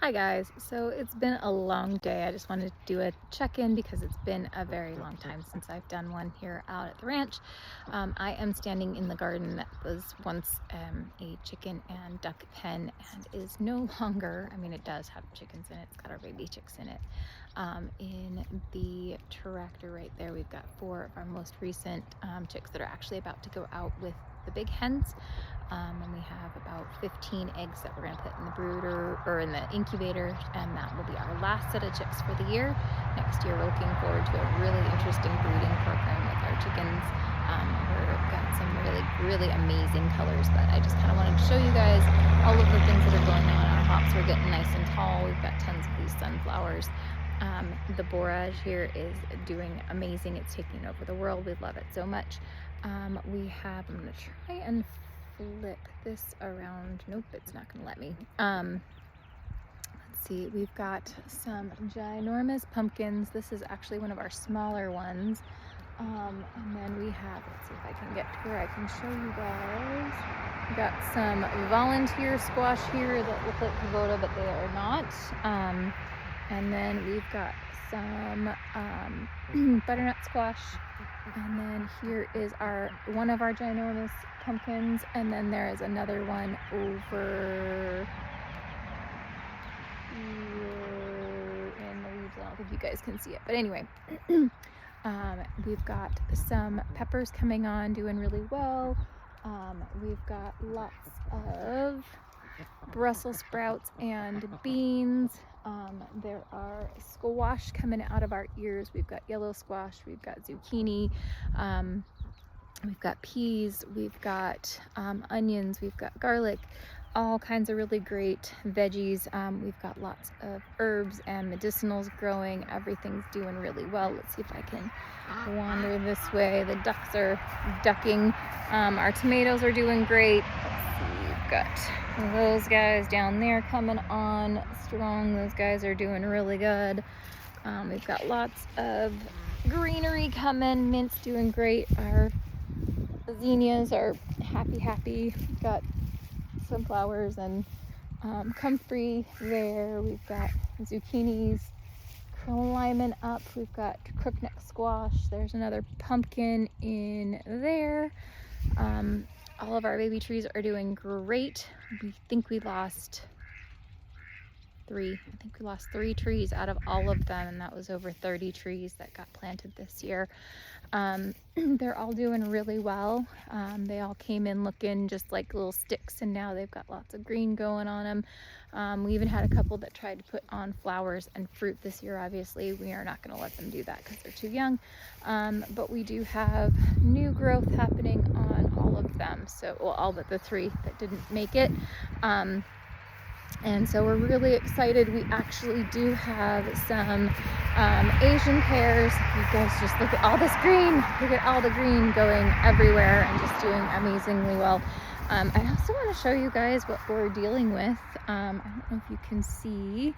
Hi guys, so it's been a long day. I just wanted to do a check-in because it's been a very long time since I've done one here out at the ranch. I am standing in the garden that was once a chicken and duck pen and is no longer, I mean it does have chickens in it, it's got our baby chicks in it. In the tractor right there we've got 4 of our most recent chicks that are actually about to go out with the big hens. And we have about 15 eggs that we're going to put in the brooder or in the incubator, and that will be our last set of chicks for the year. Next year we're looking forward to a really interesting breeding program with our chickens. We've got some really amazing colors, but I just kind of wanted to show you guys all of the things that are going on. Our hops are getting nice and tall. We've got tons of these sunflowers. The borage here is doing amazing. It's taking over the world. We love it so much. I'm going to try and flip this around. Nope, it's not going to let me. Let's see, we've got some ginormous pumpkins. This is actually one of our smaller ones. And then we have, let's see if I can get to where I can show you guys. We've got some volunteer squash here that look like Kubota, but they are not. And then we've got some butternut squash. And then here is one of our ginormous pumpkins, and then there is another one over here in the leaves. I don't think you guys can see it, but anyway. We've got some peppers coming on, doing really well. We've got lots of Brussels sprouts and beans. There are squash coming out of our ears. We've got yellow squash, we've got zucchini, we've got peas, we've got onions, we've got garlic, all kinds of really great veggies. We've got lots of herbs and medicinals growing. Everything's doing really well. Let's see if I can wander this way. The ducks are ducking. Our tomatoes are doing great. Let's see, we've got those guys down there coming on strong. Those guys are doing really good. We've got lots of greenery coming. Mint's doing great. Our zinnias are happy. We've got sunflowers and comfrey there. We've got zucchinis climbing up. We've got crookneck squash. There's another pumpkin in there. All of our baby trees are doing great. We think we lost 3. I think we lost 3 trees out of all of them, and that was over 30 trees that got planted this year. They're all doing really well. They all came in looking just like little sticks, and now they've got lots of green going on them. We even had a couple that tried to put on flowers and fruit this year. Obviously, we are not going to let them do that because they're too young. But we do have new growth happening on all of them. So, well, all but the 3 that didn't make it. And so we're really excited. We actually do have some Asian pears. You guys just look at all this green. Look at all the green going everywhere and just doing amazingly well. I also want to show you guys what we're dealing with. I don't know if you can see,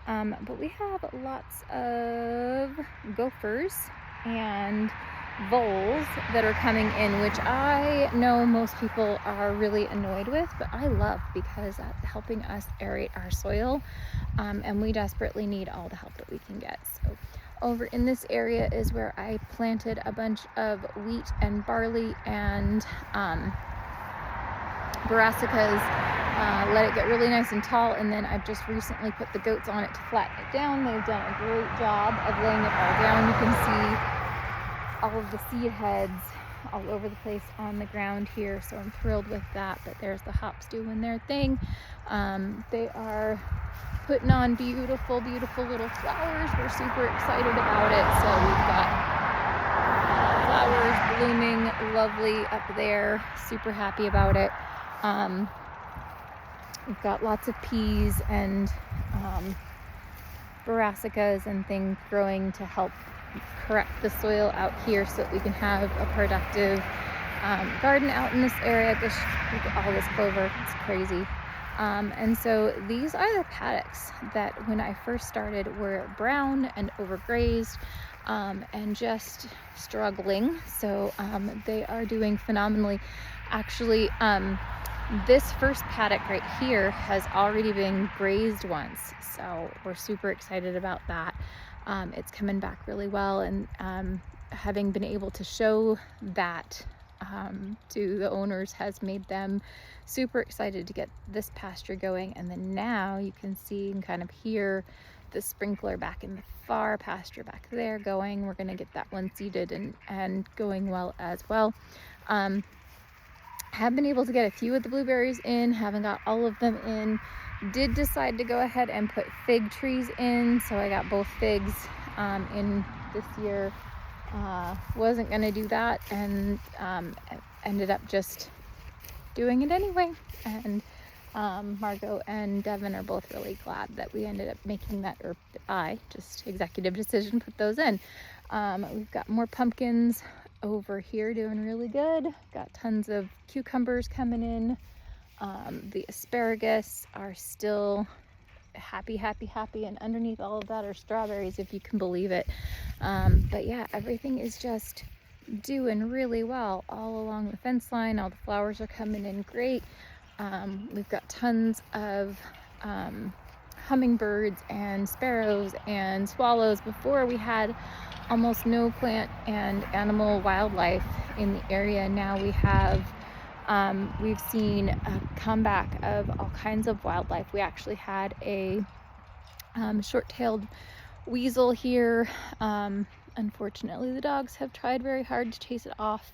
but we have lots of gophers and voles that are coming in, which I know most people are really annoyed with, but I love because that's helping us aerate our soil, and we desperately need all the help that we can get. So over in this area is where I planted a bunch of wheat and barley and brassicas, let it get really nice and tall, and then I've just recently put the goats on it to flatten it down. They've done a great job of laying it all down. You can see all of the seed heads all over the place on the ground here, so I'm thrilled with that. But there's the hops doing their thing. They are putting on beautiful little flowers. We're super excited about it. So we've got flowers blooming lovely up there, super happy about it. We've got lots of peas and brassicas and things growing to help correct the soil out here so that we can have a productive garden out in this area. Look at all this clover, it's crazy. And so these are the paddocks that when I first started were brown and overgrazed and just struggling. So they are doing phenomenally. Actually, this first paddock right here has already been grazed once, so we're super excited about that. It's coming back really well, and having been able to show that to the owners has made them super excited to get this pasture going. And then now you can see and kind of hear the sprinkler back in the far pasture back there going. We're going to get that one seeded and going well as well. Have been able to get a few of the blueberries in, haven't got all of them in. Did decide to go ahead and put fig trees in, so I got both figs in this year. Wasn't gonna do that, and ended up just doing it anyway. And Margot and Devin are both really glad that we ended up making that, or I just executive decision put those in. We've got more pumpkins over here doing really good. Got tons of cucumbers coming in. The asparagus are still happy, and underneath all of that are strawberries, if you can believe it. But yeah, everything is just doing really well all along the fence line. All the flowers are coming in great. We've got tons of hummingbirds and sparrows and swallows. Before, we had almost no plant and animal wildlife in the area. Now we have we've seen a comeback of all kinds of wildlife. We actually had a short-tailed weasel here. Unfortunately, the dogs have tried very hard to chase it off.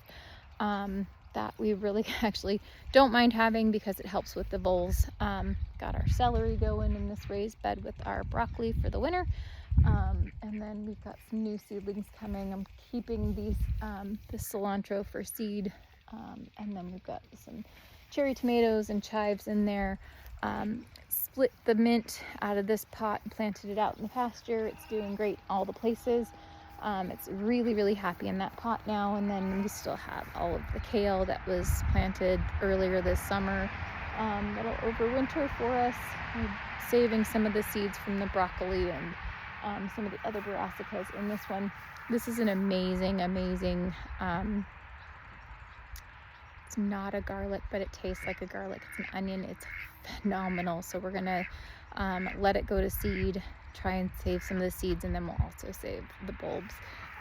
That we really actually don't mind having because it helps with the voles. Got our celery going in this raised bed with our broccoli for the winter. And then we've got some new seedlings coming. I'm keeping these this cilantro for seed. And then we've got some cherry tomatoes and chives in there. Split the mint out of this pot and planted it out in the pasture. It's doing great all the places. It's really happy in that pot now. And then we still have all of the kale that was planted earlier this summer that'll overwinter for us. We're saving some of the seeds from the broccoli and some of the other brassicas in this one. This is an amazing it's not a garlic, but it tastes like a garlic. It's an onion. It's phenomenal. So we're gonna let it go to seed, try and save some of the seeds, and then we'll also save the bulbs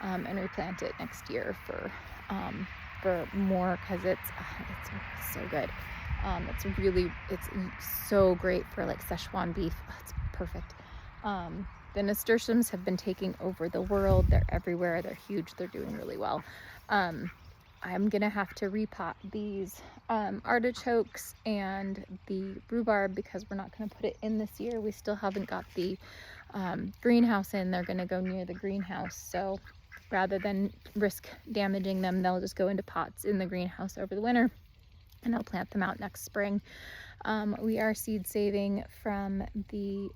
and replant it next year for more, because it's so good. It's so great for like Szechuan beef. It's perfect. The nasturtiums have been taking over the world. They're everywhere. They're huge. They're doing really well. I'm gonna have to repot these artichokes and the rhubarb because we're not gonna put it in this year. We still haven't got the greenhouse in. They're gonna go near the greenhouse, so rather than risk damaging them, they'll just go into pots in the greenhouse over the winter, and I'll plant them out next spring. We are seed saving from the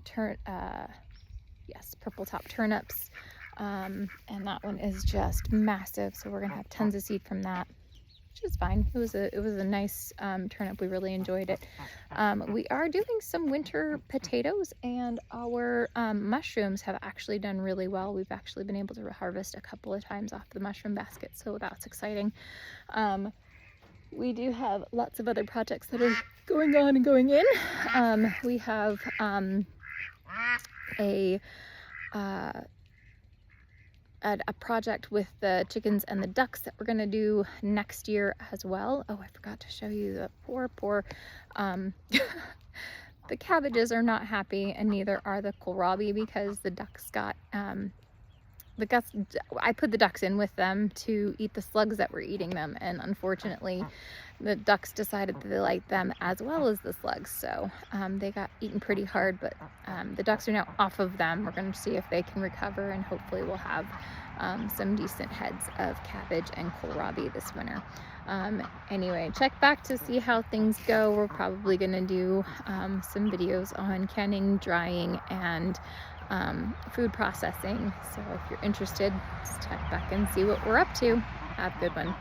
purple top turnips. And that one is just massive, so we're gonna have tons of seed from that, which is fine. It was a nice turnip. We really enjoyed it. We are doing some winter potatoes, and our mushrooms have actually done really well. We've actually been able to harvest a couple of times off the mushroom basket, so that's exciting. We do have lots of other projects that are going on and going in. We have a project with the chickens and the ducks that we're gonna do next year as well. Oh, I forgot to show you the poor the cabbages are not happy, and neither are the kohlrabi, because the ducks got I put the ducks in with them to eat the slugs that were eating them, and unfortunately the ducks decided that they liked them as well as the slugs, so they got eaten pretty hard. But the ducks are now off of them. We're going to see if they can recover, and hopefully we'll have some decent heads of cabbage and kohlrabi this winter. Anyway, check back to see how things go. We're probably going to do some videos on canning, drying, and food processing. So if you're interested, just check back and see what we're up to. Have a good one.